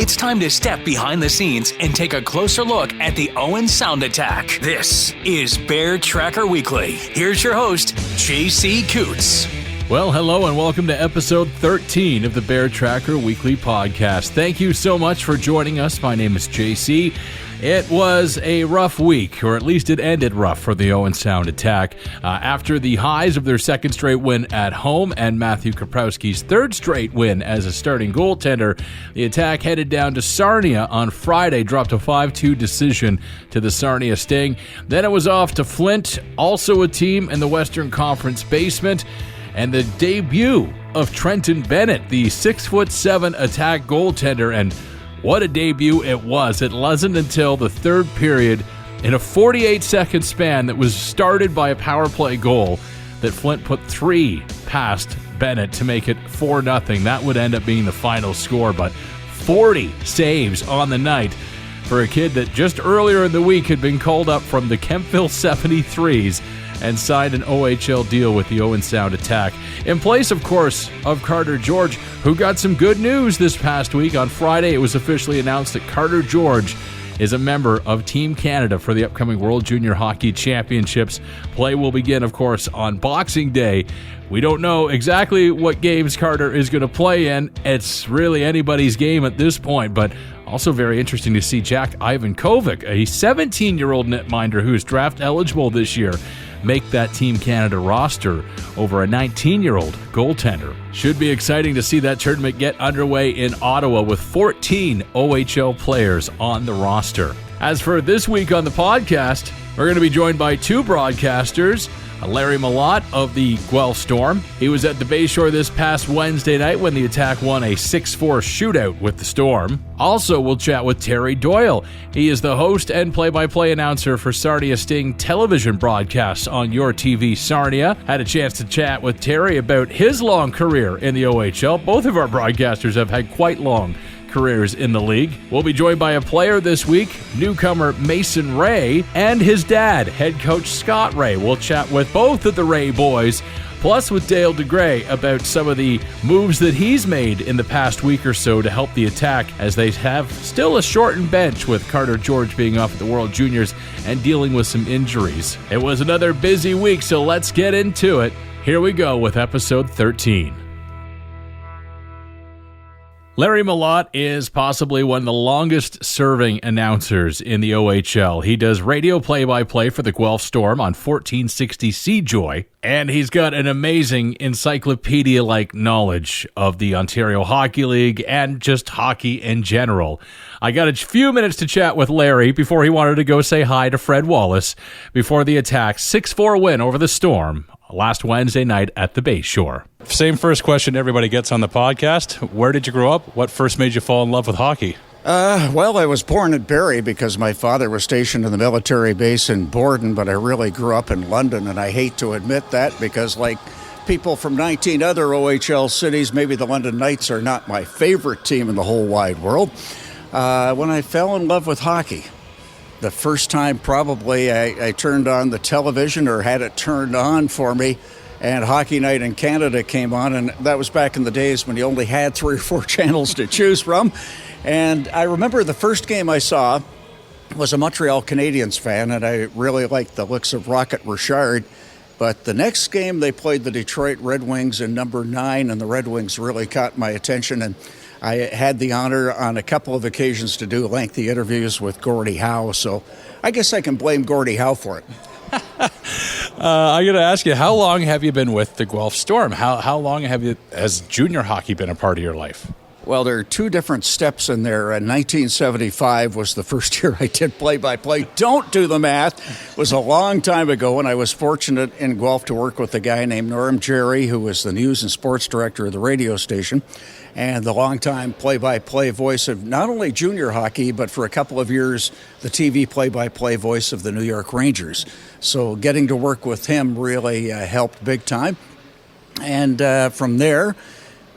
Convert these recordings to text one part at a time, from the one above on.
It's time to step behind the scenes and take a closer look at the Owen Sound Attack. This is Bear Tracker Weekly. Here's your host, JC Coots. Well, hello and welcome to episode 13 of the Bear Tracker Weekly podcast. Thank you so much for joining us. My name is JC. It was a rough week, or at least it ended rough for the Owen Sound Attack. After the highs of their second straight win at home and Matthew Kaprowski's third straight win as a starting goaltender, the Attack headed down to Sarnia on Friday, dropped a 5-2 decision to the Sarnia Sting. Then it was off to Flint, also a team in the Western Conference basement, and the debut of Trenten Bennett, the 6'7" Attack goaltender, and what a debut it was. It wasn't until the third period, in a 48-second span that was started by a power play goal, that Flint put 3 past Bennett to make it 4-0. That would end up being the final score, but 40 saves on the night for a kid that just earlier in the week had been called up from the Kempville 73s and signed an OHL deal with the Owen Sound Attack. In place, of course, of Carter George, who got some good news this past week. On Friday, it was officially announced that Carter George is a member of Team Canada for the upcoming World Junior Hockey Championships. Play will begin, of course, on Boxing Day. We don't know exactly what games Carter is going to play in. It's really anybody's game at this point, but also very interesting to see Jack Ivankovic, a 17-year-old netminder who's draft eligible this year, make that Team Canada roster over a 19-year-old goaltender. Should be exciting to see that tournament get underway in Ottawa with 14 OHL players on the roster. As for this week on the podcast, we're going to be joined by 2 broadcasters. Larry Mellott of the Guelph Storm. He was at the Bayshore this past Wednesday night when the Attack won a 6-4 shootout with the Storm. Also, we'll chat with Terry Doyle. He is the host and play-by-play announcer for Sarnia Sting television broadcasts on YourTV Sarnia. Had a chance to chat with Terry about his long career in the OHL. Both of our broadcasters have had quite long careers in the league. We'll be joined by a player this week, newcomer Masen Wray, and his dad, head coach Scott Wray. We'll chat with both of the Wray boys, plus with Dale DeGray about some of the moves that he's made in the past week or so to help the Attack, as they have still a shortened bench with Carter George being off at the World Juniors and dealing with some injuries. It was another busy week, so let's get into it. Here we go with episode 13. Larry Mellott is possibly one of the longest-serving announcers in the OHL. He does radio play-by-play for the Guelph Storm on 1460 CJOY, and he's got an amazing encyclopedia-like knowledge of the Ontario Hockey League and just hockey in general. I got a few minutes to chat with Larry before he wanted to go say hi to Fred Wallace before the Attack's 6-4 win over the Storm last Wednesday night at the Bayshore. Same first question everybody gets on the podcast. Where did you grow up? What first made you fall in love with hockey? Well, I was born at Barrie because my father was stationed in the military base in Borden, but I really grew up in London, and I hate to admit that because, like people from 19 other OHL cities, maybe the London Knights are not my favorite team in the whole wide world. When I fell in love with hockey, the first time probably I turned on the television or had it turned on for me, and Hockey Night in Canada came on, and that was back in the days when you only had 3 or 4 channels to choose from. And I remember the first game I saw was a Montreal Canadiens fan, and I really liked the looks of Rocket Richard. But the next game they played the Detroit Red Wings in number 9, and the Red Wings really caught my attention, and I had the honor on a couple of occasions to do lengthy interviews with Gordie Howe, so I guess I can blame Gordie Howe for it. I'm going to ask you, how long have you been with the Guelph Storm? How long has junior hockey been a part of your life? Well, there are 2 different steps in there. 1975 was the first year I did play-by-play. Don't do the math. It was a long time ago, and I was fortunate in Guelph to work with a guy named Norm Jerry, who was the news and sports director of the radio station, and the longtime play-by-play voice of not only junior hockey, but for a couple of years, the TV play-by-play voice of the New York Rangers. So getting to work with him really helped big time. And from there,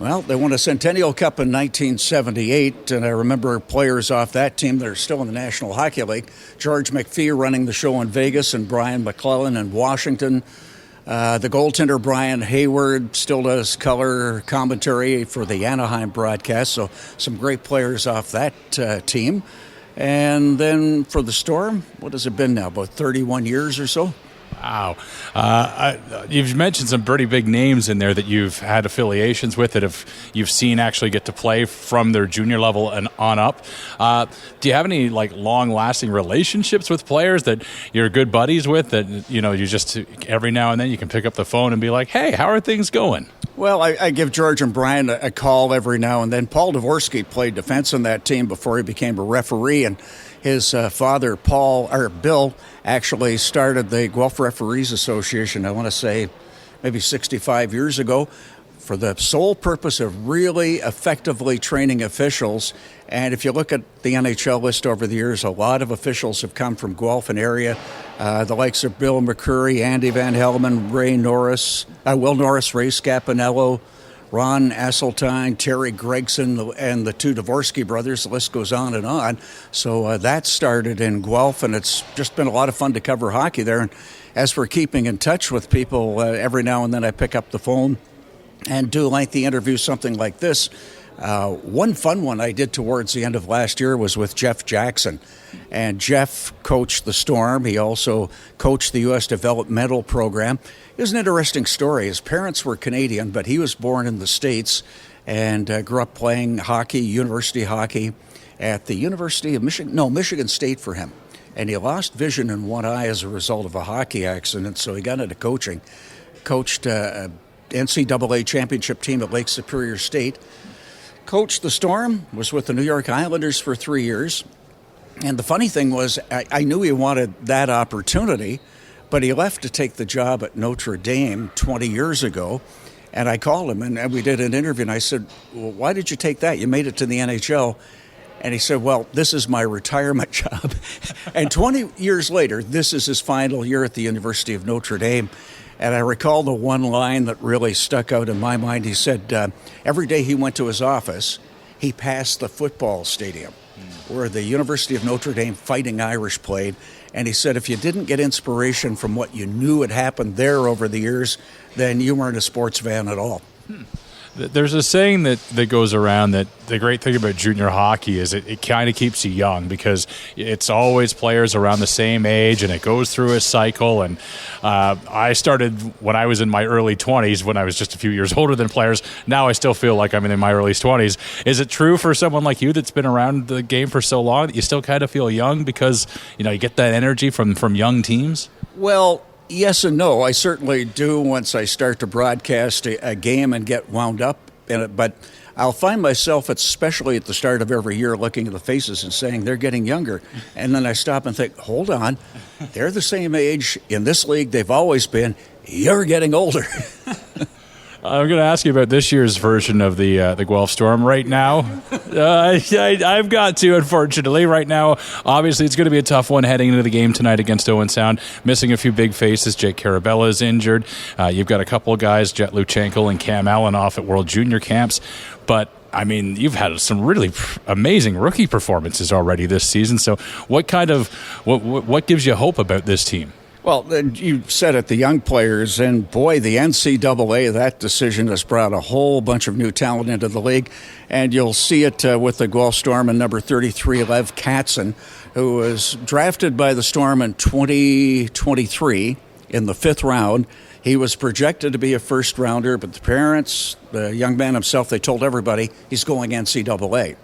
well, they won a Centennial Cup in 1978, and I remember players off that team that are still in the National Hockey League. George McPhee running the show in Vegas, and Brian McClellan in Washington. The goaltender Brian Hayward still does color commentary for the Anaheim broadcast, so some great players off that team. And then for the Storm, what has it been now, about 31 years or so? Wow. You've mentioned some pretty big names in there that you've had affiliations with, that you've seen actually get to play from their junior level and on up. Do you have any long-lasting relationships with players that you're good buddies with, that you just every now and then you can pick up the phone and be like, hey, how are things going? Well, I give George and Brian a call every now and then. Paul Dvorsky played defense on that team before he became a referee, and his father, Bill, actually started the Guelph Referees Association, I want to say maybe 65 years ago, for the sole purpose of really effectively training officials. And if you look at the NHL list over the years, a lot of officials have come from Guelph and area. The likes of Bill McCurry, Andy Van Helmen, Will Norris, Ray Scapinello, Ron Asseltine, Terry Gregson, and the two Dvorsky brothers. The list goes on and on. So that started in Guelph, and it's just been a lot of fun to cover hockey there. And as for keeping in touch with people, every now and then I pick up the phone and do lengthy interviews, something like this. One fun one I did towards the end of last year was with Jeff Jackson. And Jeff coached the Storm. He also coached the U.S. developmental program. It was an interesting story. His parents were Canadian, but he was born in the States and grew up playing hockey, university hockey, at the University of Michigan State for him. And he lost vision in one eye as a result of a hockey accident, so he got into coaching. Coached a NCAA championship team at Lake Superior State. Coached the Storm, was with the New York Islanders for 3 years. And the funny thing was, I knew he wanted that opportunity, but he left to take the job at Notre Dame 20 years ago. And I called him, and we did an interview, and I said, well, why did you take that? You made it to the NHL. And he said, well, this is my retirement job. And 20 years later, this is his final year at the University of Notre Dame. And I recall the one line that really stuck out in my mind. He said every day he went to his office, he passed the football stadium where the University of Notre Dame Fighting Irish played. And he said if you didn't get inspiration from what you knew had happened there over the years, then you weren't a sports fan at all. There's a saying that goes around that the great thing about junior hockey is it kind of keeps you young, because it's always players around the same age and it goes through a cycle. And I started when I was in my early 20s, when I was just a few years older than players. Now I still feel like I'm in my early 20s. Is it true for someone like you that's been around the game for so long that you still kind of feel young because you get that energy from young teams? Well, yes and no. I certainly do once I start to broadcast a game and get wound up in it. But I'll find myself, especially at the start of every year, looking at the faces and saying they're getting younger. And then I stop and think, hold on, they're the same age in this league they've always been. You're getting older. I'm going to ask you about this year's version of the Guelph Storm right now. I've got to, unfortunately. Right now, obviously, it's going to be a tough one heading into the game tonight against Owen Sound. Missing a few big faces. Jake Carabella is injured. You've got a couple of guys, Jet Luchenko and Cam Allen, off at World Junior Camps. But, I mean, you've had some really amazing rookie performances already this season. So what gives you hope about this team? Well, you said it, the young players, and boy, the NCAA, that decision has brought a whole bunch of new talent into the league, and you'll see it with the Guelph Storm and number 33, Lev Katzen, who was drafted by the Storm in 2023 in the fifth round. He was projected to be a first rounder, but the parents, the young man himself, they told everybody he's going NCAA.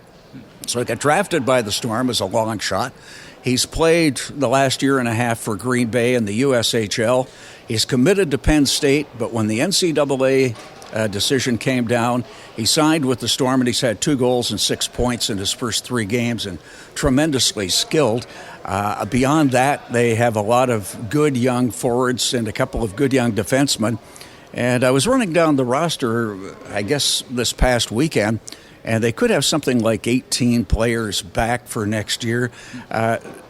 So he got drafted by the Storm as a long shot. He's played the last year and a half for Green Bay in the USHL. He's committed to Penn State, but when the NCAA decision came down, he signed with the Storm, and he's had 2 goals and 6 points in his first 3 games, and tremendously skilled. Beyond that, they have a lot of good young forwards and a couple of good young defensemen. And I was running down the roster, I guess, this past weekend, and they could have something like 18 players back for next year.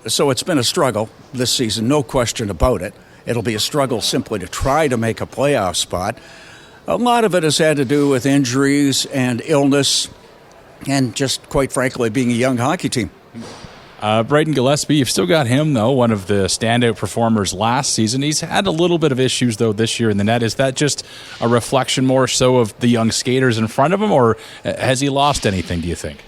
So it's been a struggle this season, no question about it. It'll be a struggle simply to try to make a playoff spot. A lot of it has had to do with injuries and illness and just, quite frankly, being a young hockey team. Braden Gillespie, you've still got him, though, one of the standout performers last season. He's had a little bit of issues, though, this year in the net. Is that just a reflection more so of the young skaters in front of him, or has he lost anything, do you think?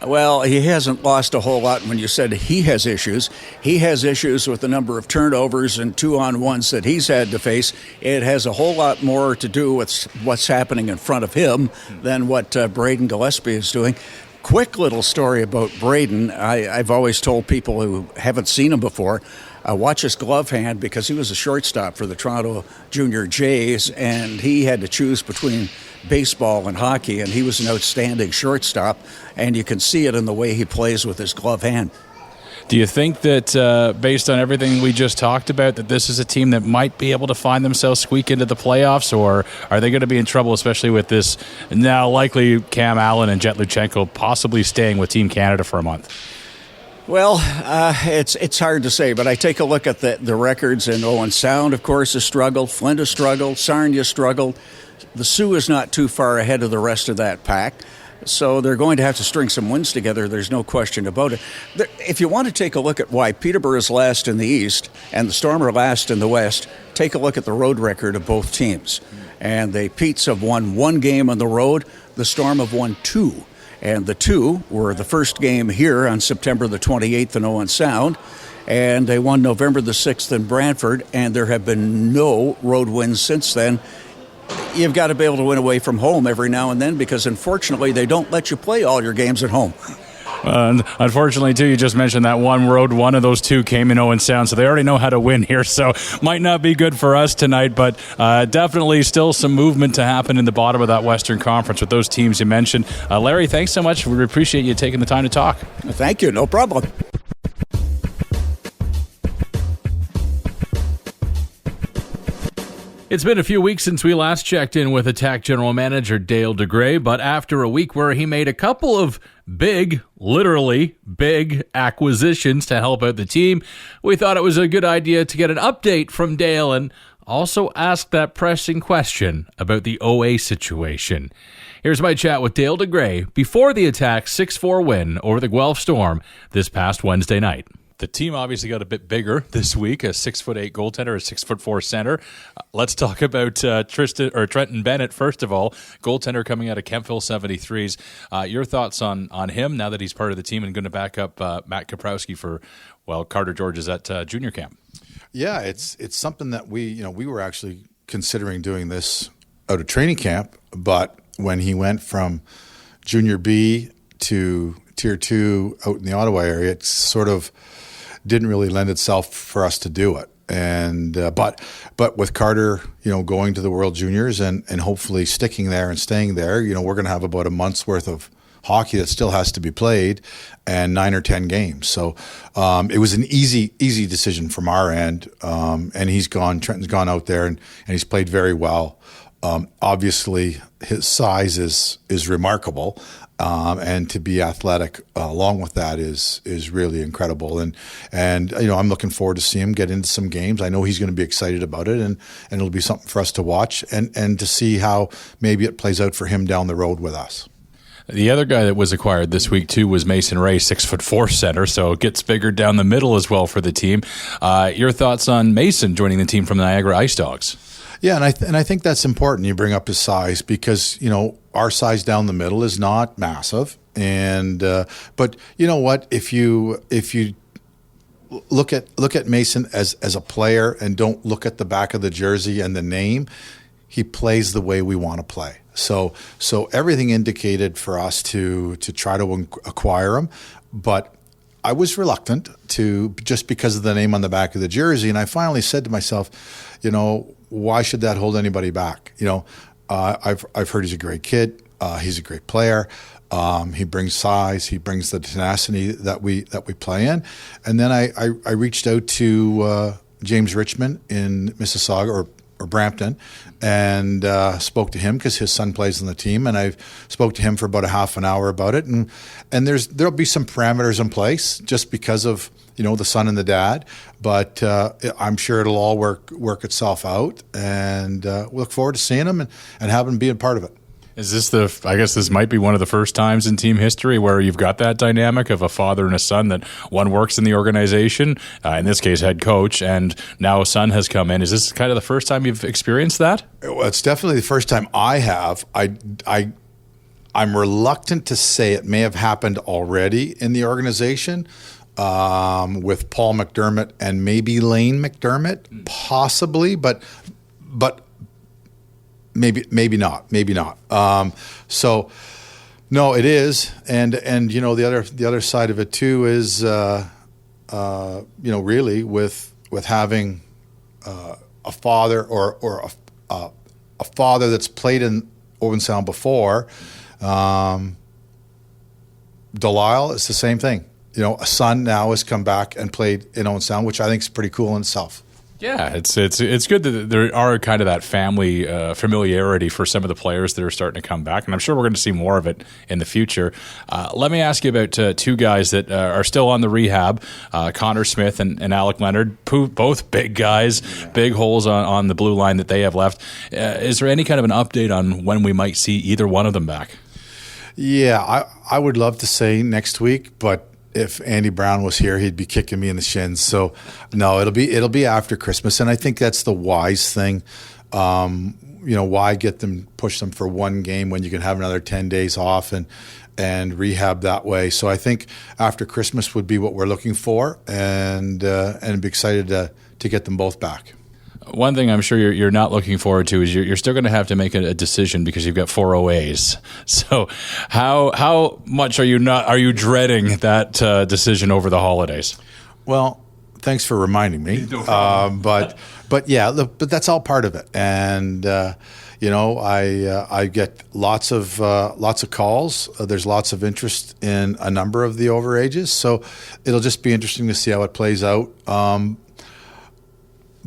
Well, he hasn't lost a whole lot. When you said he has issues with the number of turnovers and 2-on-1s that he's had to face. It has a whole lot more to do with what's happening in front of him than what Braden Gillespie is doing. Quick little story about Braden. I've always told people who haven't seen him before, watch his glove hand, because he was a shortstop for the Toronto Junior Jays, and he had to choose between baseball and hockey, and he was an outstanding shortstop, and you can see it in the way he plays with his glove hand. Do you think that, based on everything we just talked about, that this is a team that might be able to find themselves squeak into the playoffs, or are they going to be in trouble, especially with this now likely Cam Allen and Jet Luchenko possibly staying with Team Canada for a month? Well, it's hard to say, but I take a look at the records, and Owen Sound, of course, has struggled. Flint has struggled. Sarnia struggled. The Sioux is not too far ahead of the rest of that pack. So they're going to have to string some wins together. There's no question about it. If you want to take a look at why Peterborough is last in the East and the Storm are last in the West, take a look at the road record of both teams. And the Petes have won 1 game on the road. The Storm have won 2. And the 2 were the first game here on September the 28th in Owen Sound. And they won November the 6th in Brantford. And there have been no road wins since then. You've got to be able to win away from home every now and then, because unfortunately they don't let you play all your games at home. Unfortunately, too, you just mentioned that one road. One of those 2 came in Owen Sound, so they already know how to win here. So might not be good for us tonight, but definitely still some movement to happen in the bottom of that Western Conference with those teams you mentioned. Larry, thanks so much. We appreciate you taking the time to talk. Thank you. No problem. It's been a few weeks since we last checked in with Attack General Manager Dale DeGray, but after a week where he made a couple of big, literally big acquisitions to help out the team, we thought it was a good idea to get an update from Dale and also ask that pressing question about the OA situation. Here's my chat with Dale DeGray before the Attack's 6-4 win over the Guelph Storm this past Wednesday night. The team obviously got a bit bigger this week, a 6'8" goaltender, a 6'4" center. Let's talk about Trenten Bennett, first of all, goaltender coming out of Kempville 73s. Your thoughts on him now that he's part of the team and going to back up Matt Kaprowski for, Carter George is at junior camp. Yeah, it's something that we were actually considering doing this out of training camp, but when he went from junior B to tier 2 out in the Ottawa area, it sort of didn't really lend itself for us to do it. And but with Carter, going to the World Juniors and hopefully sticking there and staying there, we're going to have about a month's worth of hockey that still has to be played and 9 or 10 games. So it was an easy decision from our end. And Trenton's gone out there and he's played very well. Obviously, his size is remarkable. And to be athletic along with that is really incredible. And I'm looking forward to seeing him get into some games. I know he's going to be excited about it, and it'll be something for us to watch and to see how maybe it plays out for him down the road with us. The other guy that was acquired this week, too, was Masen Wray, 6'4" center, so it gets bigger down the middle as well for the team. Your thoughts on Masen joining the team from the Niagara Ice Dogs? Yeah, and I think that's important. You bring up his size because our size down the middle is not massive, and but you know what? If you look at Masen as a player and don't look at the back of the jersey and the name, he plays the way we want to play. So everything indicated for us to try to acquire him, but I was reluctant to just because of the name on the back of the jersey, and I finally said to myself, why should that hold anybody back? I've heard he's a great kid. He's a great player. He brings size. He brings the tenacity that we play in. And then I reached out to James Richmond in Mississauga or Brampton and spoke to him because his son plays on the team. And I spoke to him for about a half an hour about it. And there'll be some parameters in place just because of the son and the dad, but I'm sure it'll all work itself out, and we look forward to seeing him and having him be a part of it. Is this I guess this might be one of the first times in team history where you've got that dynamic of a father and a son, that one works in the organization, in this case head coach, and now a son has come in. Is this kind of the first time you've experienced that? Well, it's definitely the first time I have. I'm reluctant to say it may have happened already in the organization with Paul McDermott and maybe Lane McDermott, possibly, but maybe not. So no, it is, and the other side of it too is really with having a father or a father that's played in Owen Sound before. Delisle is the same thing. A son now has come back and played in Owen Sound, which I think is pretty cool in itself. Yeah, it's good that there are kind of that family familiarity for some of the players that are starting to come back, and I'm sure we're going to see more of it in the future. Let me ask you about two guys that are still on the rehab, Connor Smith and Alec Leonard, both big guys, big holes on the blue line that they have left. Is there any kind of an update on when we might see either one of them back? Yeah, I would love to say next week, but if Andy Brown was here, he'd be kicking me in the shins. So no, it'll be after Christmas, and I think that's the wise thing. Why push them for one game when you can have another 10 days off and rehab that way? So I think after Christmas would be what we're looking for, and be excited to get them both back. One thing I'm sure you're not looking forward to is you're still going to have to make a decision because you've got 4 OAs. So how much are you dreading that decision over the holidays? Well, thanks for reminding me. But that's all part of it. And I get lots of calls. There's lots of interest in a number of the overages. So it'll just be interesting to see how it plays out.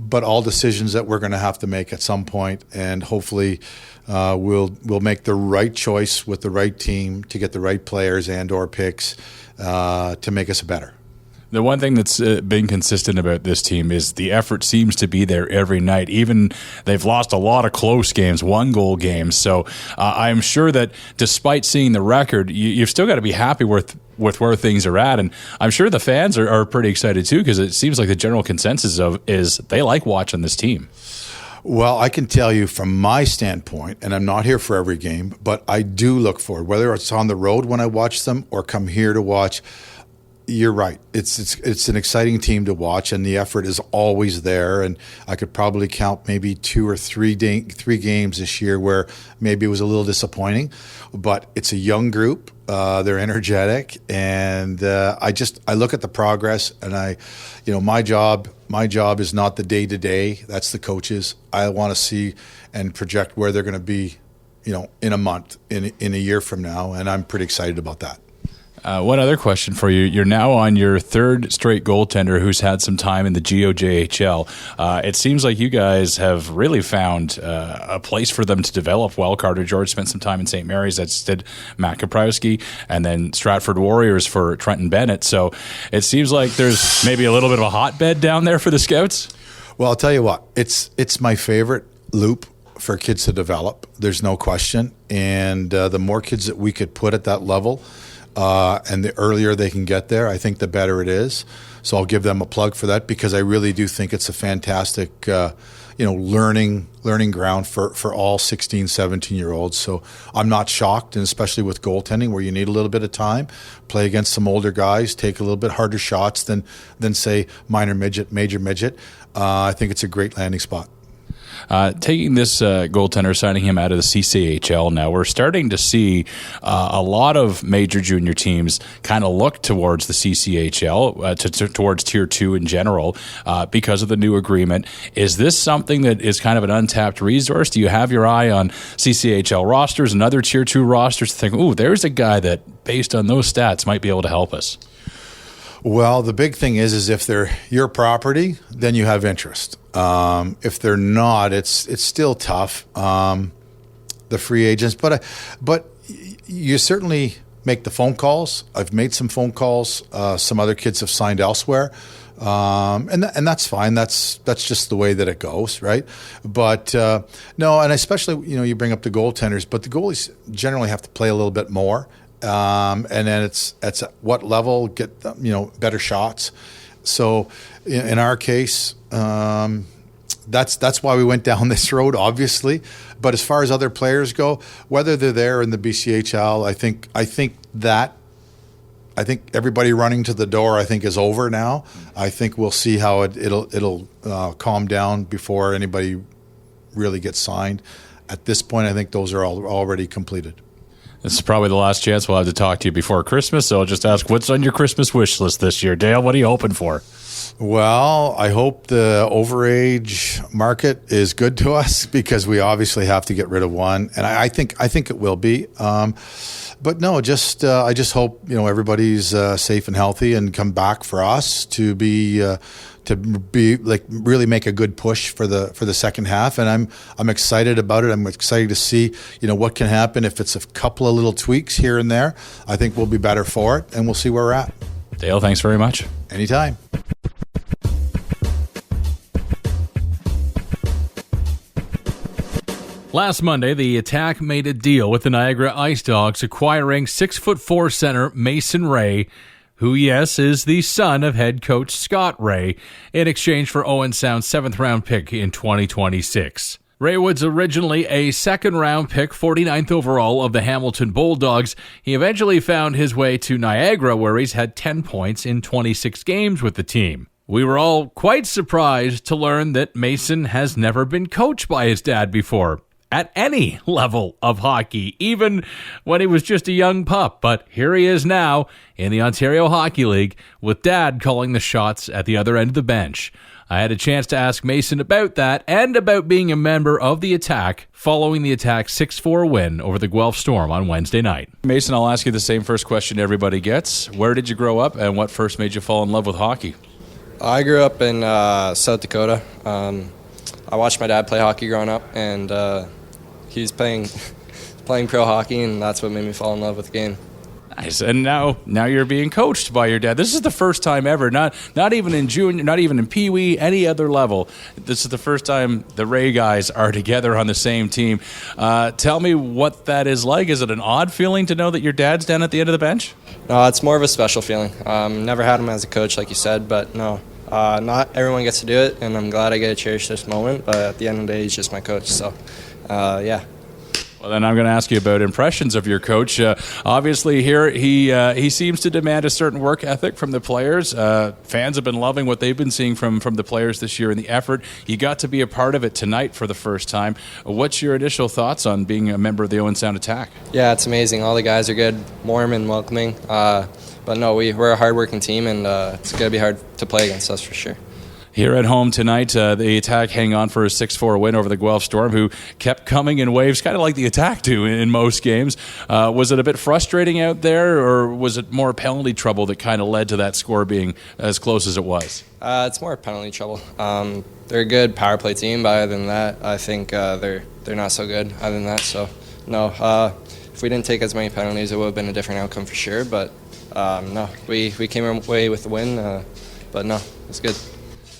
But all decisions that we're going to have to make at some point, and hopefully we'll make the right choice with the right team to get the right players and or picks to make us better. The one thing that's been consistent about this team is the effort seems to be there every night. Even they've lost a lot of close games, 1-goal games. So I'm sure that despite seeing the record, you've still got to be happy with where things are at. And I'm sure the fans are pretty excited too, because it seems like the general consensus is they like watching this team. Well, I can tell you from my standpoint, and I'm not here for every game, but I do look forward, whether it's on the road when I watch them or come here to watch. You're right. It's an exciting team to watch, and the effort is always there. And I could probably count maybe 2 or 3 games this year where maybe it was a little disappointing. But it's a young group. They're energetic, and I look at the progress, and my job is not the day-to-day. That's the coaches. I want to see and project where they're going to be, in a month, in a year from now, and I'm pretty excited about that. One other question for you. You're now on your 3rd straight goaltender who's had some time in the GOJHL. It seems like you guys have really found a place for them to develop well. Carter George spent some time in St. Mary's, as did Matt Kaprowski, and then Stratford Warriors for Trenten Bennett. So it seems like there's maybe a little bit of a hotbed down there for the Scouts. Well, I'll tell you what. It's my favorite loop for kids to develop. There's no question. And the more kids that we could put at that level, and the earlier they can get there, I think the better it is. So I'll give them a plug for that, because I really do think it's a fantastic, learning ground for all 16, 17-year-olds. So I'm not shocked, and especially with goaltending, where you need a little bit of time, play against some older guys, take a little bit harder shots than say minor midget, major midget. I think it's a great landing spot. Taking this goaltender, signing him out of the CCHL now, we're starting to see a lot of major junior teams kind of look towards the CCHL, towards Tier 2 in general, because of the new agreement. Is this something that is kind of an untapped resource? Do you have your eye on CCHL rosters and other Tier 2 rosters to think, ooh, there's a guy that, based on those stats, might be able to help us? Well, the big thing is if they're your property, then you have interest. If they're not, it's still tough. The free agents, but you certainly make the phone calls. I've made some phone calls. Some other kids have signed elsewhere. And that's fine. That's just the way that it goes, right? But no, and especially, you bring up the goaltenders, but the goalies generally have to play a little bit more. And then it's at what level get better shots. So in our case, that's why we went down this road, obviously. But as far as other players go, whether they're there in the BCHL, I think everybody running to the door, is over now. I think we'll see how it'll calm down before anybody really gets signed. At this point, I think those are already completed. This is probably the last chance we'll have to talk to you before Christmas, so I'll just ask, what's on your Christmas wish list this year? Dale, what are you hoping for? Well, I hope the overage market is good to us because we obviously have to get rid of one, and I think it will be. But no, I just hope everybody's safe and healthy and come back for us to be like really make a good push for the second half, and I'm excited about it. I'm excited to see what can happen if it's a couple of little tweaks here and there. I think we'll be better for it, and we'll see where we're at. Dale, thanks very much. Anytime. Last Monday, the Attack made a deal with the Niagara Ice Dogs, acquiring 6'4" center Masen Wray, who, yes, is the son of head coach Scott Wray, in exchange for Owen Sound's 7th-round pick in 2026. Wray was originally a second-round pick, 49th overall of the Hamilton Bulldogs. He eventually found his way to Niagara, where he's had 10 points in 26 games with the team. We were all quite surprised to learn that Masen has never been coached by his dad before, at any level of hockey, even when he was just a young pup. But here he is now in the Ontario Hockey League with Dad calling the shots at the other end of the bench. I had a chance to ask Masen about that and about being a member of the Attack following the Attack's 6-4 win over the Guelph Storm on Wednesday night. Masen, I'll ask you the same first question everybody gets. Where did you grow up and what first made you fall in love with hockey? I grew up in South Dakota. I watched my dad play hockey growing up, and he was playing pro hockey, and that's what made me fall in love with the game. Nice. And now you're being coached by your dad. This is the first time ever, not even in junior, not even in Pee Wee, any other level. This is the first time the Wray guys are together on the same team. Tell me what that is like. Is it an odd feeling to know that your dad's down at the end of the bench? No, it's more of a special feeling. Never had him as a coach, like you said, but no. Not everyone gets to do it, and I'm glad I get to cherish this moment, but at the end of the day, he's just my coach, so yeah. Well, then I'm going to ask you about impressions of your coach. Obviously, here he seems to demand a certain work ethic from the players. Fans have been loving what they've been seeing from the players this year and the effort. You got to be a part of it tonight for the first time. What's your initial thoughts on being a member of the Owen Sound Attack? Yeah, it's amazing. All the guys are good, warm and welcoming. But no, we're a hard-working team, and it's going to be hard to play against us for sure. Here at home tonight, the Attack hang on for a 6-4 win over the Guelph Storm, who kept coming in waves, kind of like the Attack do in most games. Was it a bit frustrating out there, or was it more penalty trouble that kind of led to that score being as close as it was? It's more penalty trouble. They're a good power play team, but other than that, I think they're not so good other than that. So, no, if we didn't take as many penalties, it would have been a different outcome for sure. But, no, we came away with the win, but no, it's good.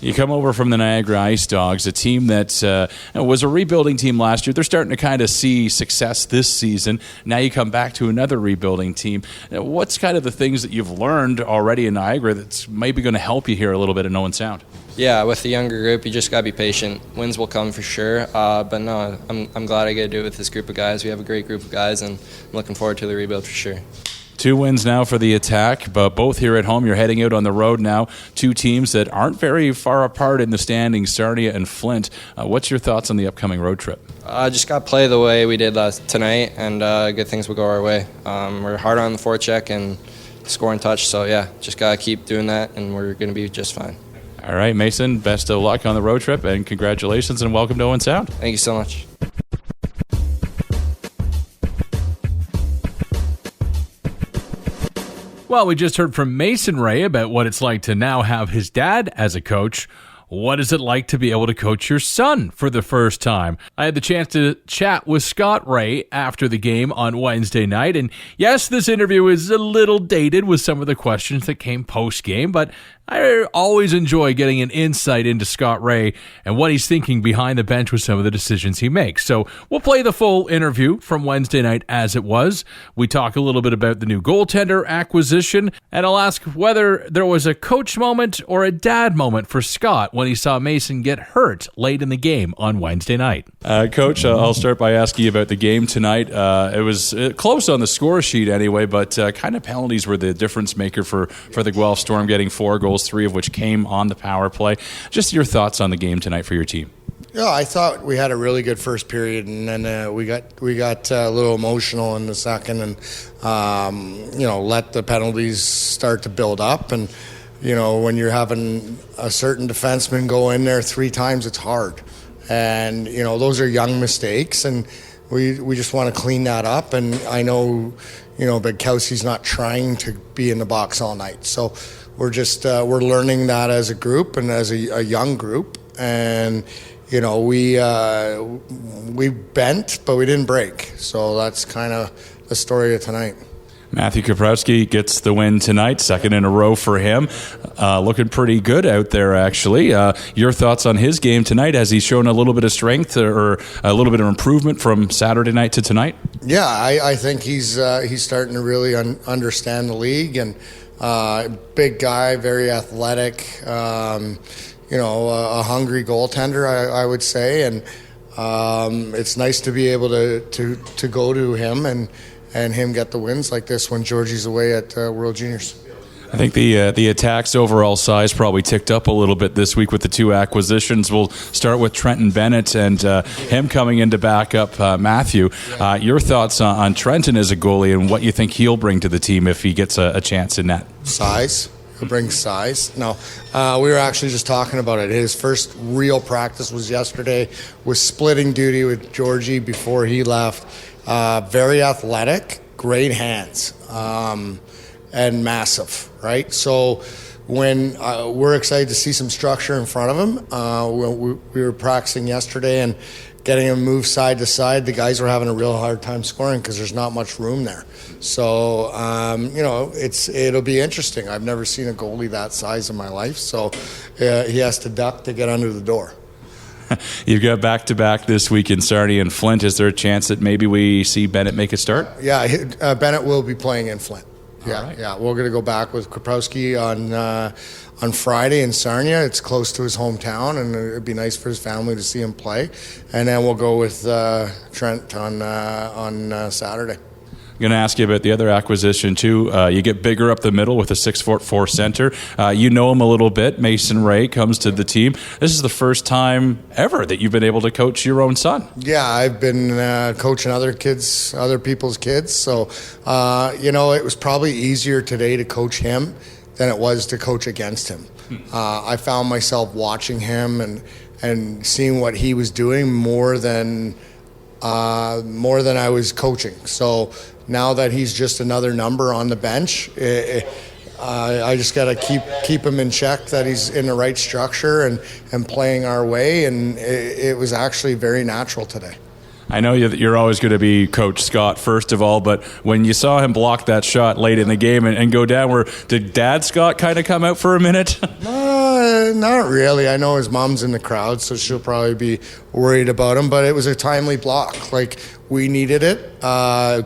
You come over from the Niagara Ice Dogs, a team that was a rebuilding team last year. They're starting to kind of see success this season. Now you come back to another rebuilding team. What's kind of the things that you've learned already in Niagara that's maybe going to help you here a little bit in Owen Sound? Yeah, with the younger group, you just got to be patient. Wins will come for sure. But no, I'm glad I get to do it with this group of guys. We have a great group of guys, and I'm looking forward to the rebuild for sure. 2 wins now for the Attack, but both here at home. You're heading out on the road now. 2 teams that aren't very far apart in the standings, Sarnia and Flint. What's your thoughts on the upcoming road trip? Just got to play the way we did tonight, and good things will go our way. We're hard on the forecheck and score and touch, so yeah, just got to keep doing that, and we're going to be just fine. All right, Masen, best of luck on the road trip, and congratulations, and welcome to Owen Sound. Thank you so much. Well, we just heard from Masen Wray about what it's like to now have his dad as a coach. what is it like to be able to coach your son for the first time? I had the chance to chat with Scott Wray after the game on Wednesday night, and yes, this interview is a little dated with some of the questions that came post-game, but I always enjoy getting an insight into Scott Wray and what he's thinking behind the bench with some of the decisions he makes. So we'll play the full interview from Wednesday night as it was. We talk a little bit about the new goaltender acquisition, and I'll ask whether there was a coach moment or a dad moment for Scott when he saw Masen get hurt late in the game on Wednesday night. Coach, I'll start by asking you about the game tonight. It was close on the score sheet anyway, but kind of penalties were the difference maker for the Guelph Storm, getting 4 goals, 3 of which came on the power play. Just your thoughts on the game tonight for your team. Yeah, I thought we had a really good first period, and then we got a little emotional in the second, and let the penalties start to build up. And when you're having a certain defenseman go in there 3 times, it's hard. And those are young mistakes, and we just want to clean that up. And I know Big Kelsey's not trying to be in the box all night, so we're just we're learning that as a group and as a young group. And we bent, but we didn't break. So that's kind of the story of tonight. Matthew Kaprowski gets the win tonight, second in a row for him. Looking pretty good out there, actually. Your thoughts on his game tonight? Has he shown a little bit of strength or a little bit of improvement from Saturday night to tonight? Yeah, I think he's starting to really understand the league, and big guy, very athletic, a hungry goaltender, I would say. And it's nice to be able to go to him and him get the wins like this when Georgie's away at World Juniors. I think the Attack's overall size probably ticked up a little bit this week with the 2 acquisitions. We'll start with Trenten Bennett and him coming in to back up Matthew. Your thoughts on Trenten as a goalie and what you think he'll bring to the team if he gets a chance in net? Size. He'll bring size. No, we were actually just talking about it. His first real practice was yesterday, was splitting duty with Georgie before he left. Very athletic, great hands, and massive, right? So when we're excited to see some structure in front of him. We were practicing yesterday and getting him moved side to side. The guys were having a real hard time scoring because there's not much room there. So, it'll be interesting. I've never seen a goalie that size in my life, so he has to duck to get under the door. You've got back-to-back this week in Sarnia and Flint. Is there a chance that maybe we see Bennett make a start? Yeah, Bennett will be playing in Flint. Yeah, right. Yeah. We're going to go back with Kaprowski on Friday in Sarnia. It's close to his hometown, and it'd be nice for his family to see him play. And then we'll go with Trent on Saturday. I'm going to ask you about the other acquisition, too. You get bigger up the middle with a 6'4" center. You know him a little bit. Masen Wray comes to the team. This is the first time ever that you've been able to coach your own son. Yeah, I've been coaching other people's kids. So, it was probably easier today to coach him than it was to coach against him. I found myself watching him and seeing what he was doing more than I was coaching. So now that he's just another number on the bench, I just got to keep him in check, that he's in the right structure and playing our way, and it was actually very natural today. I know you're always going to be Coach Scott, first of all, but when you saw him block that shot late in the game and go down, did Dad Scott kind of come out for a minute? Not really. I know his mom's in the crowd, so she'll probably be worried about him, but it was a timely block. Like, we needed it.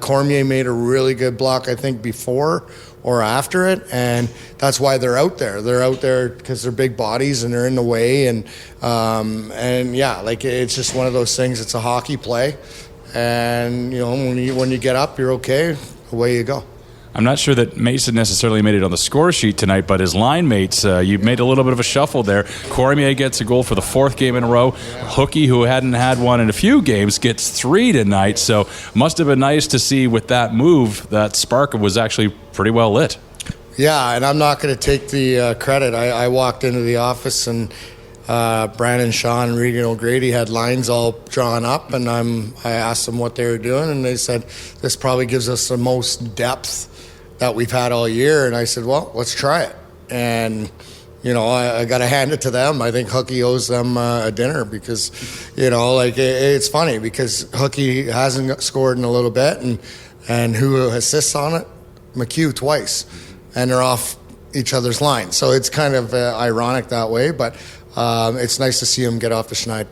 Cormier made a really good block, I think, before or after it, and that's why they're out there. They're out there because they're big bodies and they're in the way, and it's just one of those things. It's a hockey play, and when you get up, you're okay. Away you go. I'm not sure that Masen necessarily made it on the score sheet tonight, but his line mates, you made a little bit of a shuffle there. Cormier gets a goal for the 4th game in a row. Hookie, who hadn't had one in a few games, gets 3 tonight. So must have been nice to see with that move that spark was actually pretty well lit. Yeah, and I'm not going to take the credit. I walked into the office and Brandon Shaw and Regan O'Grady had lines all drawn up, and I asked them what they were doing, and they said, this probably gives us the most depth that we've had all year. And I said, well, let's try it. And I got to hand it to them. I think Hookie owes them a dinner because, it's funny because Hookie hasn't scored in a little bit, and who assists on it? McHugh twice, and they're off each other's line. So it's kind of ironic that way, but it's nice to see him get off the schneid.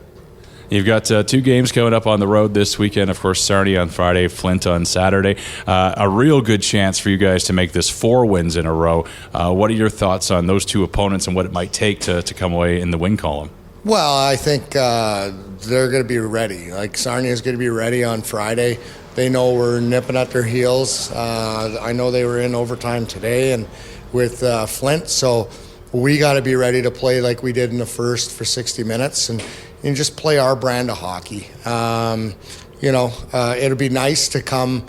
You've got 2 games coming up on the road this weekend. Of course, Sarnia on Friday, Flint on Saturday. A real good chance for you guys to make this 4 wins in a row. What are your thoughts on those 2 opponents and what it might take to come away in the win column? Well, I think they're going to be ready. Like, Sarnia's going to be ready on Friday. They know we're nipping at their heels. I know they were in overtime today and with Flint, so we got to be ready to play like we did in the first for 60 minutes and just play our brand of hockey. It'll be nice to come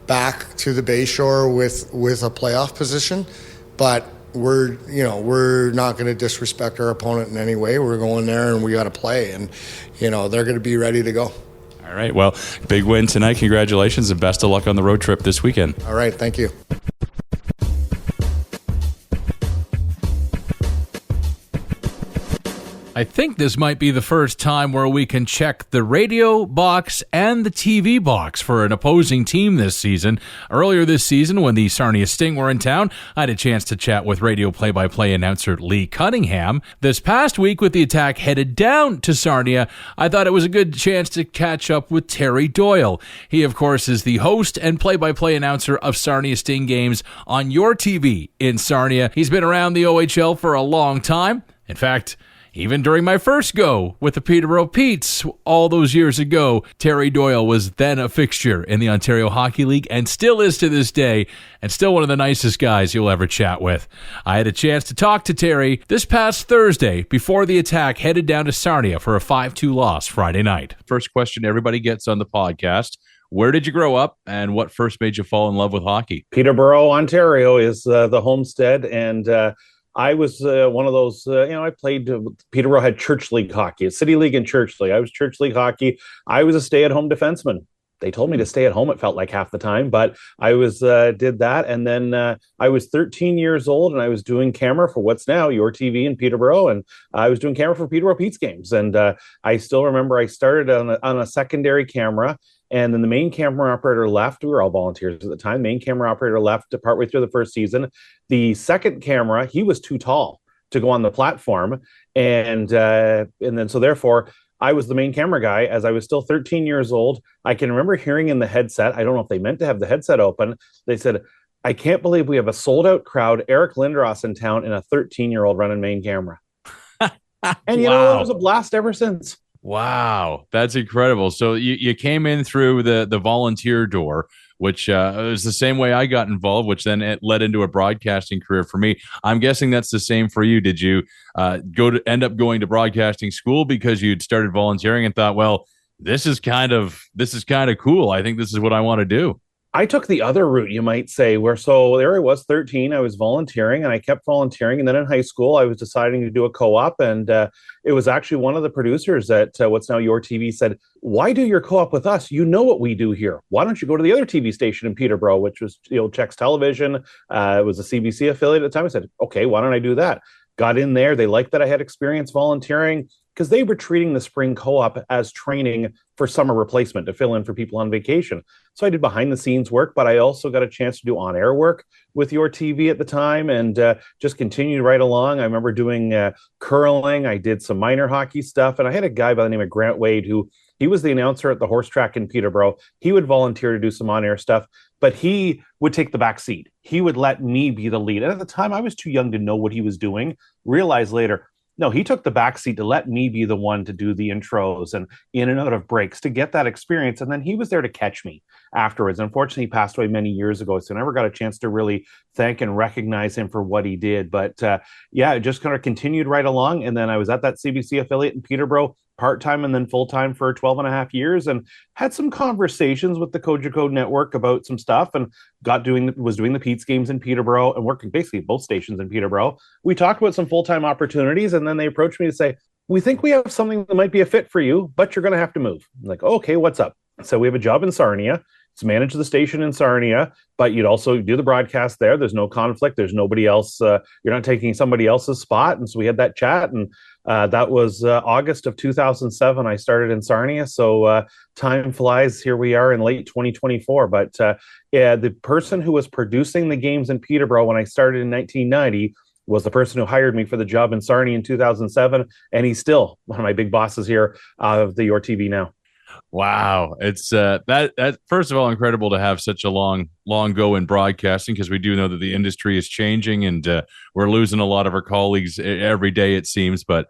back to the Bayshore with a playoff position, but we're not going to disrespect our opponent in any way. We're going there and we got to play, and they're going to be ready to go. All right. Well, big win tonight. Congratulations and best of luck on the road trip this weekend. All right. Thank you. I think this might be the first time where we can check the radio box and the TV box for an opposing team this season. Earlier this season, when the Sarnia Sting were in town, I had a chance to chat with radio play-by-play announcer Lee Cunningham. This past week, with the Attack headed down to Sarnia, I thought it was a good chance to catch up with Terry Doyle. He, of course, is the host and play-by-play announcer of Sarnia Sting games on YourTV in Sarnia. He's been around the OHL for a long time. In fact, even during my first go with the Peterborough Petes all those years ago, Terry Doyle was then a fixture in the Ontario Hockey League and still is to this day, and still one of the nicest guys you'll ever chat with. I had a chance to talk to Terry this past Thursday before the Attack headed down to Sarnia for a 5-2 loss Friday night. First question everybody gets on the podcast: where did you grow up, and what first made you fall in love with hockey? Peterborough, Ontario is the homestead, and I was one of those, I played, Peterborough had church league hockey, City League and church league. I was church league hockey. I was a stay-at-home defenseman. They told me to stay at home, it felt like half the time, but I did that. And then I was 13 years old and I was doing camera for what's now YourTV in Peterborough. And I was doing camera for Peterborough Pete's games. And I still remember I started on a secondary camera. And then the main camera operator left. We were all volunteers at the time. Main camera operator left partway through the first season. The second camera, he was too tall to go on the platform. And then so therefore, I was the main camera guy as I was still 13 years old. I can remember hearing in the headset, I don't know if they meant to have the headset open. They said, "I can't believe we have a sold out crowd, Eric Lindros in town, and a 13-year-old running main camera." And it was a blast ever since. Wow, that's incredible. So you came in through the volunteer door, which was the same way I got involved, which then it led into a broadcasting career for me. I'm guessing that's the same for you. Did you end up going to broadcasting school because you'd started volunteering and thought, well, this is kind of cool. I think this is what I want to do. I took the other route, you might say, so there I was, 13. I was volunteering and I kept volunteering. And then in high school, I was deciding to do a co-op. And it was actually one of the producers at what's now YourTV said, "Why do your co-op with us? You know what we do here. Why don't you go to the other TV station in Peterborough," which was Chex Television. It was a CBC affiliate at the time. I said, "Okay, why don't I do that?" Got in there. They liked that I had experience volunteering because they were treating the spring co-op as training for summer replacement to fill in for people on vacation. So I did behind the scenes work, but I also got a chance to do on-air work with YourTV at the time and just continued right along. I remember doing curling. I did some minor hockey stuff. And I had a guy by the name of Grant Wade who he was the announcer at the horse track in Peterborough. He would volunteer to do some on-air stuff, but he would take the back seat. He would let me be the lead. And at the time, I was too young to know what he was doing. Realized later, no, he took the backseat to let me be the one to do the intros and in and out of breaks to get that experience. And then he was there to catch me afterwards. Unfortunately, he passed away many years ago, so I never got a chance to really thank and recognize him for what he did. But it just kind of continued right along. And then I was at that CBC affiliate in Peterborough part-time and then full-time for 12 and a half years and had some conversations with the Cogeco network about some stuff and was doing the Pete's games in Peterborough and working basically both stations in Peterborough. We talked about some full-time opportunities and then they approached me to say, "We think we have something that might be a fit for you, but you're going to have to move." I'm like, "Okay, what's up?" So we have a job in Sarnia, manage the station in Sarnia, but you'd also do the broadcast there. There's no conflict. There's nobody else. You're not taking somebody else's spot. And so we had that chat, and that was August of 2007. I started in Sarnia. So time flies. Here we are in late 2024. But the person who was producing the games in Peterborough when I started in 1990 was the person who hired me for the job in Sarnia in 2007. And he's still one of my big bosses here of the YourTV now. Wow. It's that first of all, incredible to have such a long go in broadcasting, because we do know that the industry is changing, and we're losing a lot of our colleagues every day, it seems. But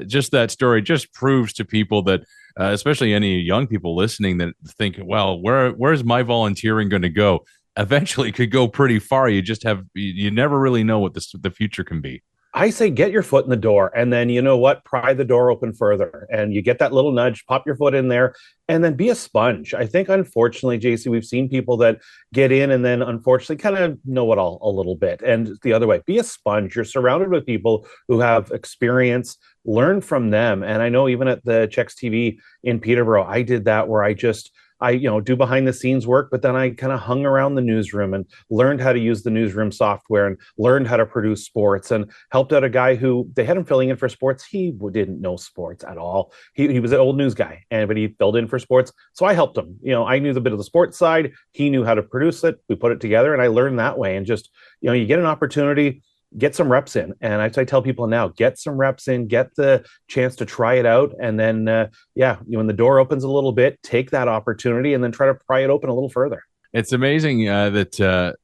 just that story just proves to people that, especially any young people listening, that think, well, where's my volunteering going to go? Eventually, it could go pretty far. You never really know what the future can be. I say get your foot in the door, and then, you know what, pry the door open further, and you get that little nudge, pop your foot in there, and then be a sponge. I think, unfortunately, JC, we've seen people that get in and then unfortunately kind of know it all a little bit. And the other way, be a sponge. You're surrounded with people who have experience, learn from them. And I know even at the Checks TV in Peterborough, I did that, where I do behind the scenes work, but then I kind of hung around the newsroom and learned how to use the newsroom software and learned how to produce sports, and helped out a guy who they had him filling in for sports. He didn't know sports at all. He was an old news guy, but he filled in for sports. So I helped him. I knew the bit of the sports side. He knew how to produce it. We put it together, and I learned that way. And just, you get an opportunity, get some reps in. And I tell people now, get some reps in, get the chance to try it out. And then, when the door opens a little bit, take that opportunity and then try to pry it open a little further. It's amazing that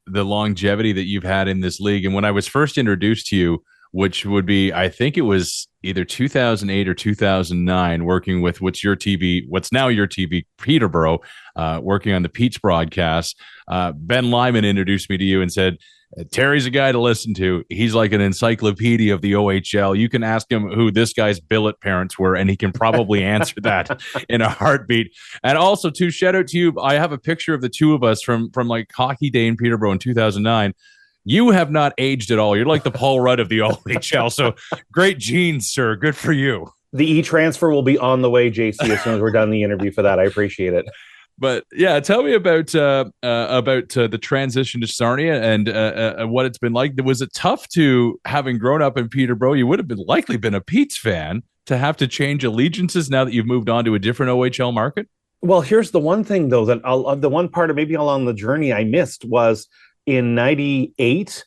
the longevity that you've had in this league. And when I was first introduced to you, which would be, I think it was either 2008 or 2009, working with what's now YourTV Peterborough, working on the Pete's broadcast. Ben Lyman introduced me to you and said, Terry's a guy to listen to. He's like an encyclopedia of the OHL. You can ask him who this guy's billet parents were, and he can probably answer that in a heartbeat. And also, too, shout out to you. I have a picture of the two of us from like Hockey Day in Peterborough in 2009. You have not aged at all. You're like the Paul Rudd of the OHL. So great genes, sir. Good for you. The e-transfer will be on the way, JC, as soon as we're done the interview for that. I appreciate it. But yeah, tell me about the transition to Sarnia and what it's been like. Was it tough to, having grown up in Peterborough, you would have likely been a Pete's fan, to have to change allegiances now that you've moved on to a different OHL market? Well, here's the one thing, though, that the one part of maybe along the journey I missed was in 98,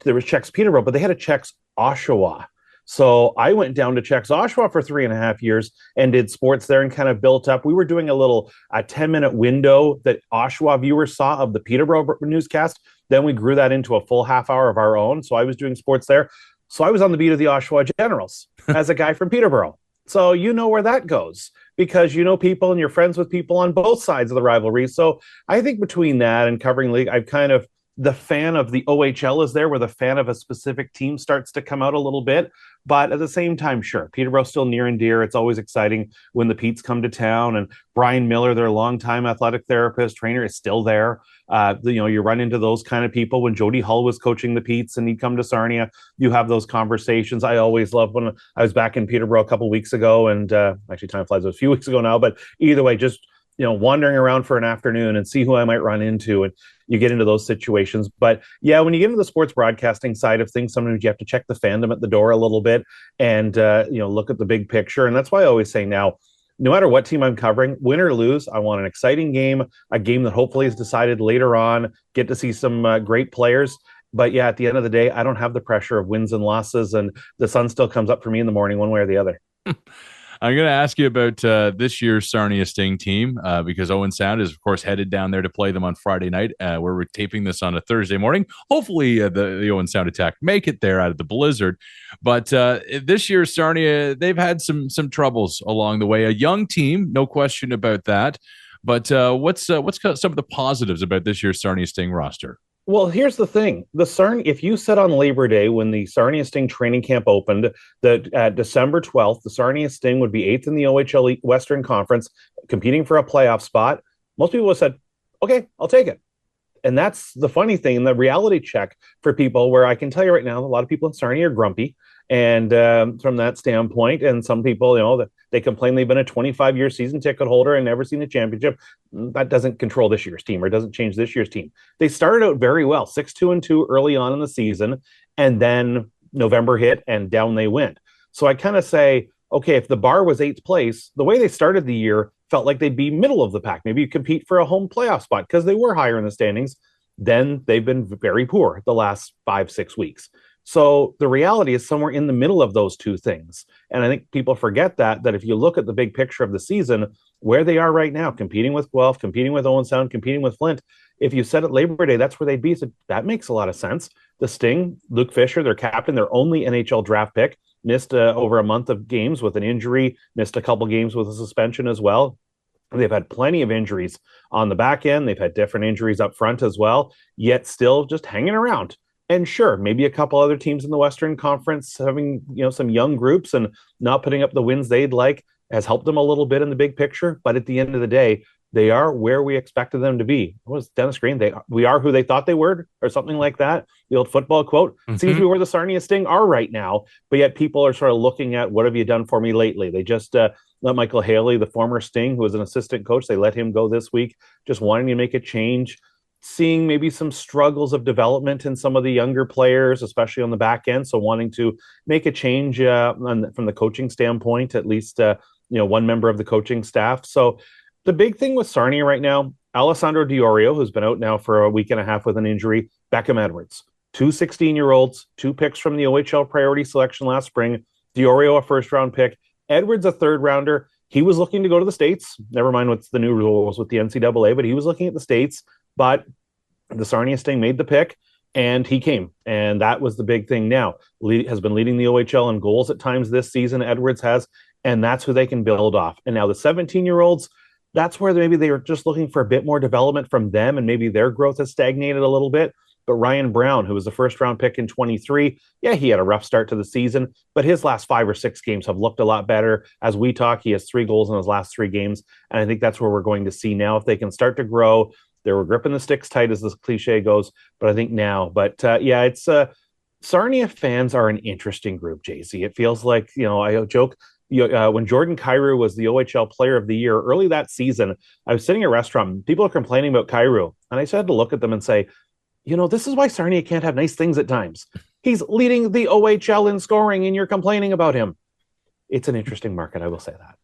there was Checks Peterborough, but they had a Checks Oshawa. So I went down to Checks Oshawa for 3.5 years and did sports there and kind of built up. We were doing a 10-minute window that Oshawa viewers saw of the Peterborough newscast. Then we grew that into a full half hour of our own. So I was doing sports there. So I was on the beat of the Oshawa Generals as a guy from Peterborough. So you know where that goes, because you know people and you're friends with people on both sides of the rivalry. So I think between that and covering league, I've kind of, the fan of the OHL is there, where the fan of a specific team starts to come out a little bit. But at the same time, sure, Peterborough's still near and dear. It's always exciting when the Petes come to town, and Brian Miller, their longtime athletic therapist, trainer, is still there. You run into those kind of people. When Jody Hull was coaching the Petes and he'd come to Sarnia, you have those conversations. I always loved when I was back in Peterborough a couple of weeks ago, and actually time flies, it was a few weeks ago now, but either way, just wandering around for an afternoon and see who I might run into, and you get into those situations. But yeah, when you get into the sports broadcasting side of things, sometimes you have to check the fandom at the door a little bit and look at the big picture. And that's why I always say now, no matter what team I'm covering, win or lose, I want an exciting game, a game that hopefully is decided later on, get to see some great players. But yeah, at the end of the day, I don't have the pressure of wins and losses, and the sun still comes up for me in the morning one way or the other. I'm going to ask you about this year's Sarnia Sting team, because Owen Sound is, of course, headed down there to play them on Friday night. We're taping this on a Thursday morning. Hopefully, the Owen Sound Attack make it there out of the blizzard. But this year's Sarnia, they've had some troubles along the way. A young team, no question about that. But what's some of the positives about this year's Sarnia Sting roster? Well, here's the thing. If you said on Labor Day, when the Sarnia Sting training camp opened, that December 12th, the Sarnia Sting would be 8th in the OHL Western Conference, competing for a playoff spot, most people would have said, okay, I'll take it. And that's the funny thing, and the reality check for people, where I can tell you right now, a lot of people in Sarnia are grumpy. And from that standpoint, and some people, they complain they've been a 25-year season ticket holder and never seen a championship. That doesn't control this year's team, or doesn't change this year's team. They started out very well, 6-2-2 early on in the season, and then November hit and down they went. So I kind of say, okay, if the bar was 8th place, the way they started the year felt like they'd be middle of the pack. Maybe you compete for a home playoff spot because they were higher in the standings. Then they've been very poor the last 5-6 weeks. So the reality is somewhere in the middle of those two things. And I think people forget that if you look at the big picture of the season, where they are right now, competing with Guelph, competing with Owen Sound, competing with Flint, if you said at Labor Day, that's where they'd be. So that makes a lot of sense. The Sting, Luke Fisher, their captain, their only NHL draft pick, missed over a month of games with an injury, missed a couple games with a suspension as well. They've had plenty of injuries on the back end. They've had different injuries up front as well, yet still just hanging around. And sure, maybe a couple other teams in the Western Conference having, some young groups and not putting up the wins they'd like has helped them a little bit in the big picture. But at the end of the day, they are where we expected them to be. What was Dennis Green? We are who they thought they were, or something like that. The old football quote. Mm-hmm. Seems to be where the Sarnia Sting are right now. But yet people are sort of looking at, what have you done for me lately? They just let Michael Haley, the former Sting, who was an assistant coach, they let him go this week, just wanting to make a change. Seeing maybe some struggles of development in some of the younger players, especially on the back end. So wanting to make a change from the coaching standpoint, at least, one member of the coaching staff. So the big thing with Sarnia right now, Alessandro Diorio, who's been out now for a week and a half with an injury, Beckham Edwards, 2 16-year-olds, 2 picks from the OHL priority selection last spring, Diorio a first-round pick, Edwards a third-rounder. He was looking to go to the States. Never mind what's the new rules with the NCAA, but he was looking at the States. But the Sarnia Sting made the pick, and he came. And that was the big thing now. Has been leading the OHL in goals at times this season, Edwards has, and that's who they can build off. And now the 17-year-olds, that's where maybe they were just looking for a bit more development from them, and maybe their growth has stagnated a little bit. But Ryan Brown, who was the first-round pick in 23, he had a rough start to the season, but his last 5 or 6 games have looked a lot better. As we talk, he has 3 goals in his last 3 games, and I think that's where we're going to see now. If they can start to grow, they were gripping the sticks tight, as this cliche goes, but I think now. But it's Sarnia fans are an interesting group, JC. It feels like, I joke, when Jordan Kyrou was the OHL Player of the Year early that season, I was sitting at a restaurant, people are complaining about Kyrou, and I just had to look at them and say, this is why Sarnia can't have nice things at times. He's leading the OHL in scoring, and you're complaining about him. It's an interesting market, I will say that.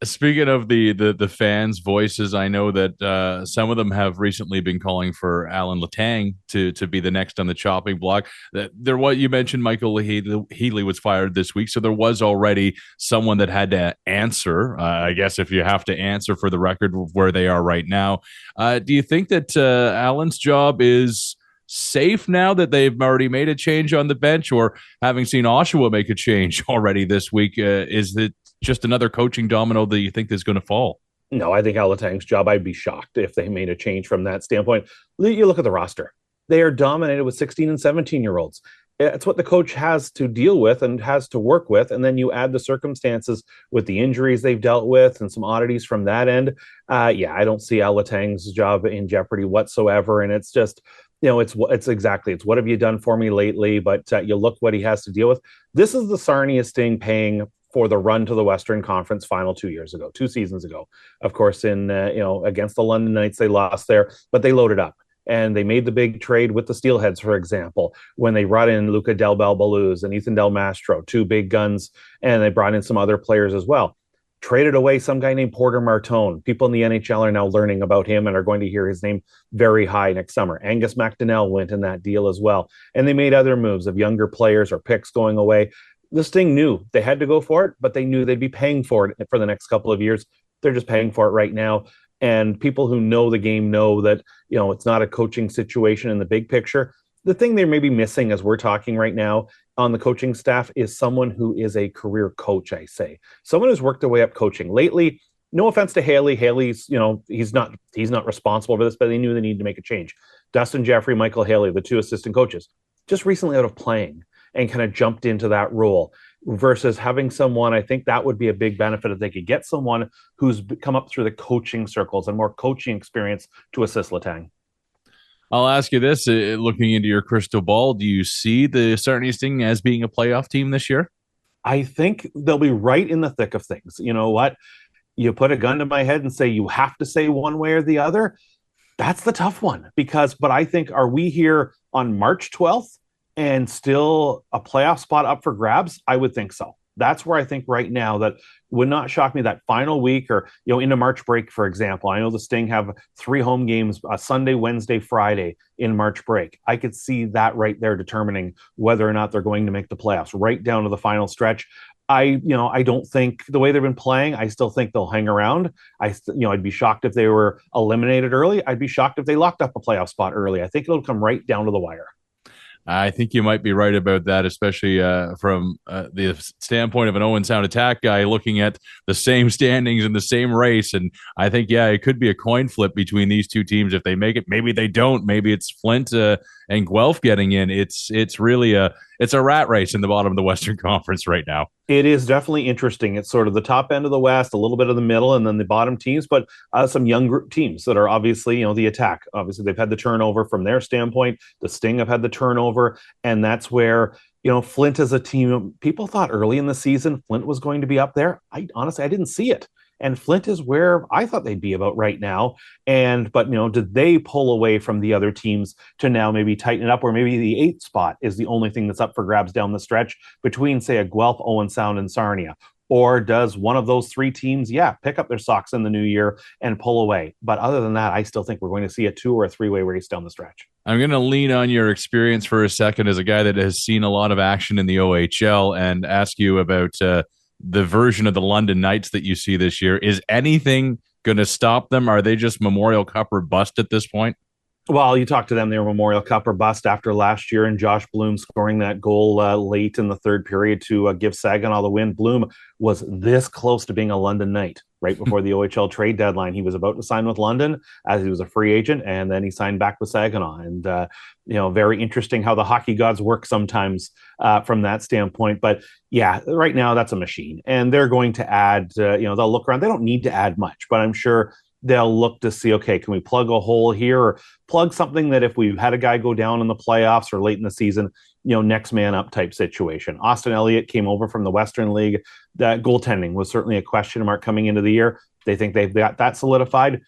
Speaking of the fans' voices, I know that some of them have recently been calling for Alan Letang to be the next on the chopping block. You mentioned Michael Healy was fired this week, so there was already someone that had to answer. I guess if you have to answer for the record where they are right now, do you think that Alan's job is safe now that they've already made a change on the bench, or having seen Oshawa make a change already this week, is it just another coaching domino that you think is going to fall? No, I think Alatang's job, I'd be shocked if they made a change from that standpoint. You look at the roster. They are dominated with 16 and 17-year-olds. It's what the coach has to deal with and has to work with. And then you add the circumstances with the injuries they've dealt with and some oddities from that end. I don't see Alatang's job in jeopardy whatsoever. And it's just, it's what have you done for me lately? But you look what he has to deal with. This is the Sarnia Sting paying for the run to the Western Conference Final 2 seasons ago. Of course, in against the London Knights, they lost there, but they loaded up. And they made the big trade with the Steelheads, for example, when they brought in Luca Del Balbaluz and Ethan Del Mastro, 2 big guns, and they brought in some other players as well. Traded away some guy named Porter Martone. People in the NHL are now learning about him and are going to hear his name very high next summer. Angus McDonnell went in that deal as well. And they made other moves of younger players or picks going away. This thing knew they had to go for it, but they knew they'd be paying for it for the next couple of years. They're just paying for it right now. And people who know the game know that, it's not a coaching situation in the big picture. The thing they may be missing as we're talking right now on the coaching staff is someone who is a career coach, I say. Someone who's worked their way up coaching. Lately, no offense to Haley. Haley's, he's not responsible for this, but they knew they needed to make a change. Dustin Jeffrey, Michael Haley, the 2 assistant coaches, just recently out of playing and kind of jumped into that role versus having someone. I think that would be a big benefit if they could get someone who's come up through the coaching circles and more coaching experience to assist Letang. I'll ask you this, looking into your crystal ball, do you see the Sarnia Sting as being a playoff team this year? I think they'll be right in the thick of things. You know what? You put a gun to my head and say you have to say one way or the other. That's the tough one but I think, are we here on March 12th and still a playoff spot up for grabs? I would think so. That's where I think right now that would not shock me that final week or, into March break, for example. I know the Sting have 3 home games, Sunday, Wednesday, Friday in March break. I could see that right there determining whether or not they're going to make the playoffs right down to the final stretch. I don't think the way they've been playing, I still think they'll hang around. I'd be shocked if they were eliminated early. I'd be shocked if they locked up a playoff spot early. I think it'll come right down to the wire. I think you might be right about that, especially from the standpoint of an Owen Sound Attack guy looking at the same standings in the same race. And I think, it could be a coin flip between these two teams. If they make it, maybe they don't. Maybe it's Flint and Guelph getting in. It's really a rat race in the bottom of the Western Conference right now. It is definitely interesting. It's sort of the top end of the West, a little bit of the middle, and then the bottom teams, but some young group teams that are obviously, the Attack. Obviously, they've had the turnover from their standpoint. The Sting have had the turnover, and that's where, Flint as a team, people thought early in the season Flint was going to be up there. Honestly, I didn't see it. And Flint is where I thought they'd be about right now. But did they pull away from the other teams to now maybe tighten it up, or maybe the 8th spot is the only thing that's up for grabs down the stretch between, say, a Guelph, Owen Sound, and Sarnia? Or does one of those 3 teams, pick up their socks in the new year and pull away? But other than that, I still think we're going to see a 2 or a 3-way race down the stretch. I'm going to lean on your experience for a second as a guy that has seen a lot of action in the OHL and ask you about the version of the London Knights that you see this year. Is anything going to stop them? Are they just Memorial Cup or bust at this point? Well, you talk to them, they were Memorial Cup or bust after last year, and Josh Bloom scoring that goal late in the third period to give Saginaw the win. Bloom was this close to being a London Knight right before the OHL trade deadline. He was about to sign with London as he was a free agent, and then he signed back with Saginaw. And, very interesting how the hockey gods work sometimes from that standpoint. But right now that's a machine, and they're going to add, they'll look around. They don't need to add much, but I'm sure they'll look to see, okay, can we plug a hole here or plug something that if we had a guy go down in the playoffs or late in the season, next man up type situation. Austin Elliott came over from the Western League. That goaltending was certainly a question mark coming into the year. They think they've got that solidified.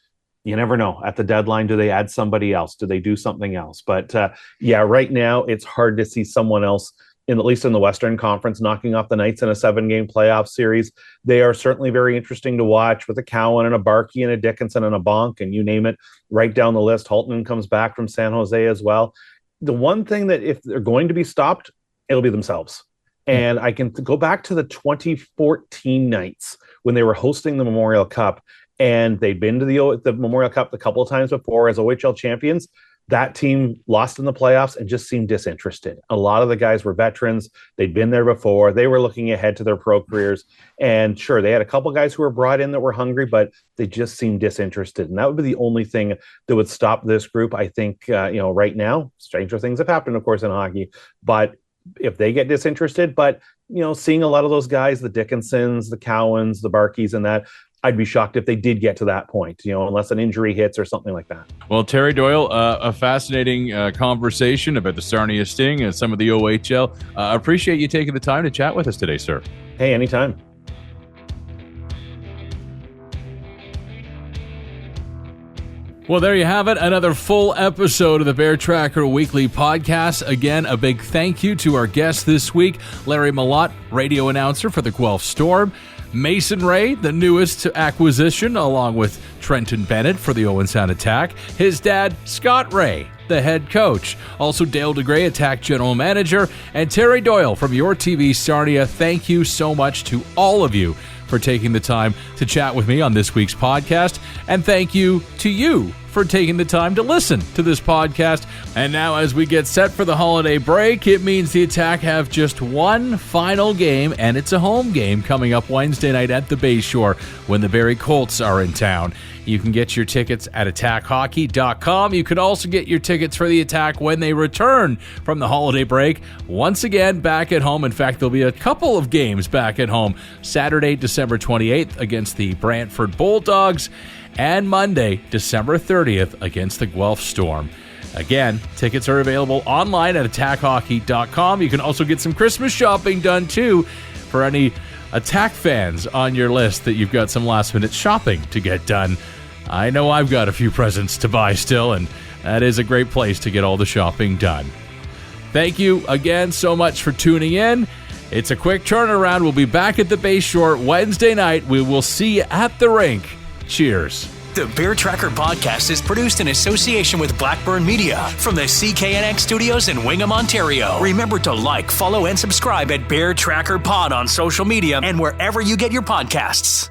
You never know. At the deadline, do they add somebody else? Do they do something else? But right now it's hard to see someone else, at least in the Western Conference, knocking off the Knights in a 7-game playoff series. They are certainly very interesting to watch with a Cowan and a Barkey and a Dickinson and a Bonk, and you name it, right down the list. Halton comes back from San Jose as well. The one thing that if they're going to be stopped, it'll be themselves. And I can go back to the 2014 Knights when they were hosting the Memorial Cup, and they'd been to the Memorial Cup a couple of times before as OHL champions. That team lost in the playoffs and just seemed disinterested. A lot of the guys were veterans. They'd been there before. They were looking ahead to their pro careers. And sure, they had a couple guys who were brought in that were hungry, but they just seemed disinterested. And that would be the only thing that would stop this group. I think, right now, stranger things have happened, of course, in hockey. But if they get disinterested, seeing a lot of those guys, the Dickinsons, the Cowans, the Barkeys and that, I'd be shocked if they did get to that point, unless an injury hits or something like that. Well, Terry Doyle, a fascinating conversation about the Sarnia Sting and some of the OHL. Appreciate you taking the time to chat with us today, sir. Hey, anytime. Well, there you have it. Another full episode of the Bear Tracker Weekly Podcast. Again, a big thank you to our guest this week, Larry Mellott, radio announcer for the Guelph Storm. Masen Wray, the newest acquisition, along with Trenten Bennett for the Owen Sound Attack. His dad, Scott Wray, the head coach. Also, Dale DeGray, Attack General Manager. And Terry Doyle from YourTV Sarnia. Thank you so much to all of you for taking the time to chat with me on this week's podcast. And thank you to you for taking the time to listen to this podcast. And now, as we get set for the holiday break, it means the Attack have just one final game, and it's a home game coming up Wednesday night at the Bayshore when the Barrie Colts are in town. You can get your tickets at attackhockey.com. You can also get your tickets for the Attack when they return from the holiday break. Once again, back at home. In fact, there'll be a couple of games back at home. Saturday, December 28th against the Brantford Bulldogs, and Monday, December 30th against the Guelph Storm. Again, tickets are available online at attackhockey.com. You can also get some Christmas shopping done, too, for any Attack fans on your list that you've got some last-minute shopping to get done. I know I've got a few presents to buy still, and that is a great place to get all the shopping done. Thank you again so much for tuning in. It's a quick turnaround. We'll be back at the Bay Shore Wednesday night. We will see you at the rink. Cheers. The Bear Tracker podcast is produced in association with Blackburn Media from the CKNX studios in Wingham, Ontario. Remember to like, follow, and subscribe at Bear Tracker Pod on social media and wherever you get your podcasts.